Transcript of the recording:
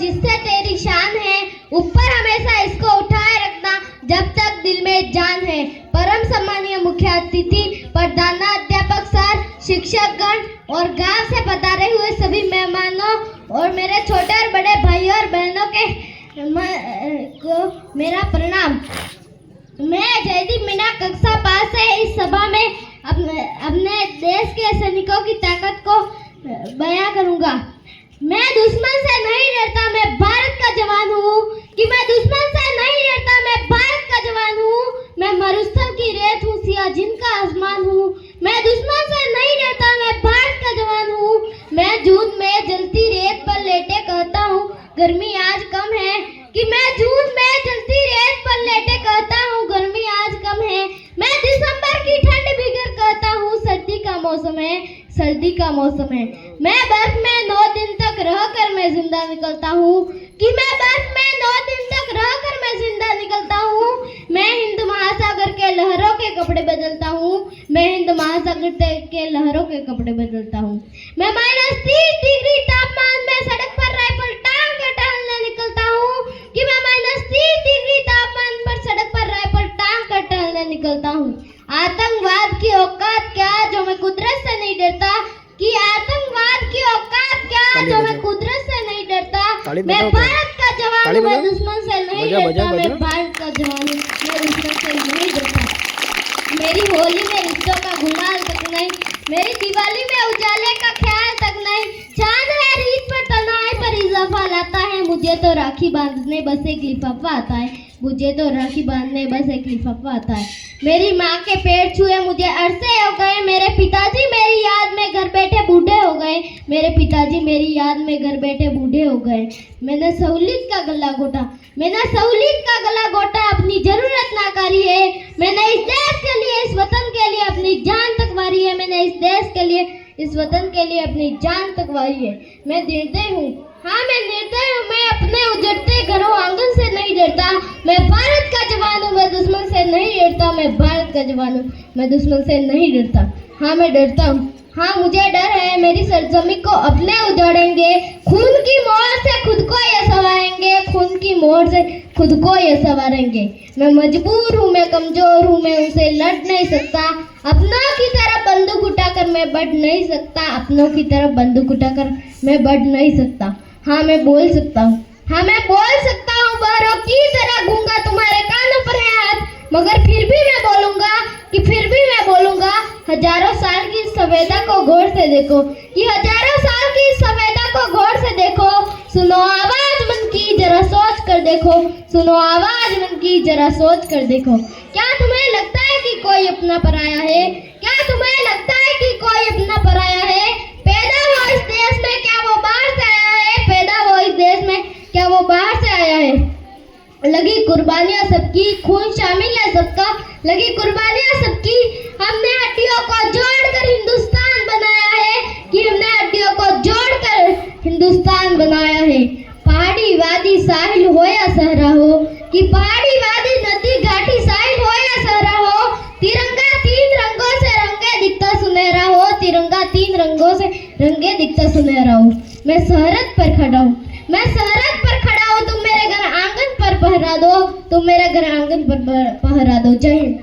जिससे तेरी शान है, ऊपर हमेशा इसको उठाए रखना जब तक दिल में जान है। परम सम्मानीय मुख्य अतिथि, प्रधानाध्यापक सर, शिक्षकगण और गांव से पधारे हुए सभी मेहमानों और मेरे छोटे और बड़े भाई और बहनों को मेरा प्रणाम। मैं जयदीप मीना कक्षा 5 से इस सभा में अपने देश के सैनिकों की ताकत को बयां करूंगा। मैं दुश्मन से नहीं डरता, मैं भारत का जवान हूँ। कि मैं दुश्मन से नहीं डरता, मैं भारत का जवान हूँ। मैं मरुस्थल की रेत हूँ, सियाचिन का आसमान हूँ। मैं दुश्मन से नहीं डरता, मैं भारत का जवान हूँ। मैं जून में जलती रेत पर लेटे कहता हूँ गर्मी आज कम है। कि मैं जून में जलती रेत पर लेटे कहता हूँ गर्मी आज कम है। मैं दिसंबर की ठंड भीगर कहता हूँ सर्दी का मौसम है, सर्दी का मौसम है। मैं बर्फ में 9 दिन तक रहकर मैं जिंदा निकलता हूँ। कि मैं बर्फ में 9 दिन तक रहकर मैं जिंदा निकलता हूँ। मैं हिंद महासागर के लहरों के कपड़े बदलता हूँ। मैं हिंद महासागर के लहरों के कपड़े बदलता हूँ। मैं -30 डिग्री तापमान में सड़क पर राइफल टांग कर टहलने निकलता हूँ। कि मैं -30 डिग्री तापमान पर सड़क पर राइफल टांग कर टहलने निकलता हूँ। आतंकवाद की औकात क्या जो मैं कुदरत से नहीं डरता। कि आतंकवाद की औकात क्या जो मैं कुदरत से नहीं डरता। मैं भारत का जवान हूँ, मैं दुश्मन से नहीं डरता। मैं भारत का जवान हूँ, मैं दुश्मन से नहीं डरता। मेरी होली में रिश्तों का गुलाल तक नहीं, मेरी दिवाली में उजाले का ख्याल तक नहीं। चांद है रीत पर तनाई पर इजाफा लाता है। मुझे तो राखी बांधने बस एक लिफाफा आता है। मुझे तो राखी बांधने बस एक लिफाफा आता है। मेरी माँ के पेट छुए मुझे अरसे हो गए। मेरे पिताजी मेरी याद में घर बैठे बूढ़े हो गए। मेरे पिताजी मेरी याद में घर बैठे बूढ़े हो गए। मैंने सहूलियत का गला घोटा, मैंने सहूलियत का गला घोटा, अपनी जरूरत ना करी है। मैंने इस देश के लिए, इस वतन के लिए अपनी जान तक वारी है। मैंने इस देश के लिए, इस वतन के लिए अपनी जान तक वारी है। मैं निर्दय हूँ, हाँ मैं निर्दय हूँ। मैं अपने उजड़ते घरों आंगन से नहीं डरता। मैं भारत का जवान हूँ, मैं दुश्मन से नहीं डरता। मैं भारत का जवान हूँ, मैं दुश्मन से नहीं डरता। हाँ मैं डरता हूँ, हाँ मुझे डर है। मेरी सरजमी को अपने उजाड़ेंगे, खून की मोहर से खुद को ये संवारेंगे। खून की मोहर से खुद को ये संवारेंगे। मैं मजबूर हूँ, मैं कमजोर हूँ, मैं उनसे लड़ नहीं सकता। अपनों की तरफ बंदूक उठाकर मैं बढ़ नहीं सकता। अपनों की तरफ बंदूक उठाकर मैं बढ़ नहीं सकता। हाँ मैं बोल सकता हूँ, हाँ मैं बोल सकता हूँ। बहरों की तरह गूंगा, तुम्हारे कानों पर है हाथ, मगर फिर भी मैं बोलूंगा। कि फिर भी मैं बोलूंगा। हजारों साल की संवेदा को गौर से देखो। कि हजारों साल की संवेदा को गौर से देखो। सुनो आवाज मन की जरा सोच कर देखो। सुनो आवाज मन की जरा सोच कर देखो। क्या तुम्हें लगता है कि कोई अपना पराया है? क्या तुम्हें लगता है कि कोई अपना पराया है? पैदा वो इस देश में, क्या वो बाहर से आया है? पैदा वो इस देश में, क्या वो बाहर से आया है? लगी कुर्बानियां सबकी, खून शामिल है सबका। लगी कुर्बानियां सबकी, हमने हड्डियों को जोड़कर हिंदुस्तान बनाया है। कि हमने हड्डियों को जोड़कर हिंदुस्तान बनाया है। पहाड़ी वादी साहिल हो या सहरा हो। कि पहाड़ी वादी नदी घाटी साहिल हो या सहरा हो। तिरंगा 3 रंगों से रंगे दिखता सुनहरा हो। तिरंगा 3 रंगों से रंगे दिखता सुनहरा हो। मैं सरहद पर खड़ा हूँ, मैं सरहद पर खड़ा हूँ। तुम मेरे घर आंगन पर पहरा दो, तुम मेरे घर आंगन पर पहरा दो। जय हिंद।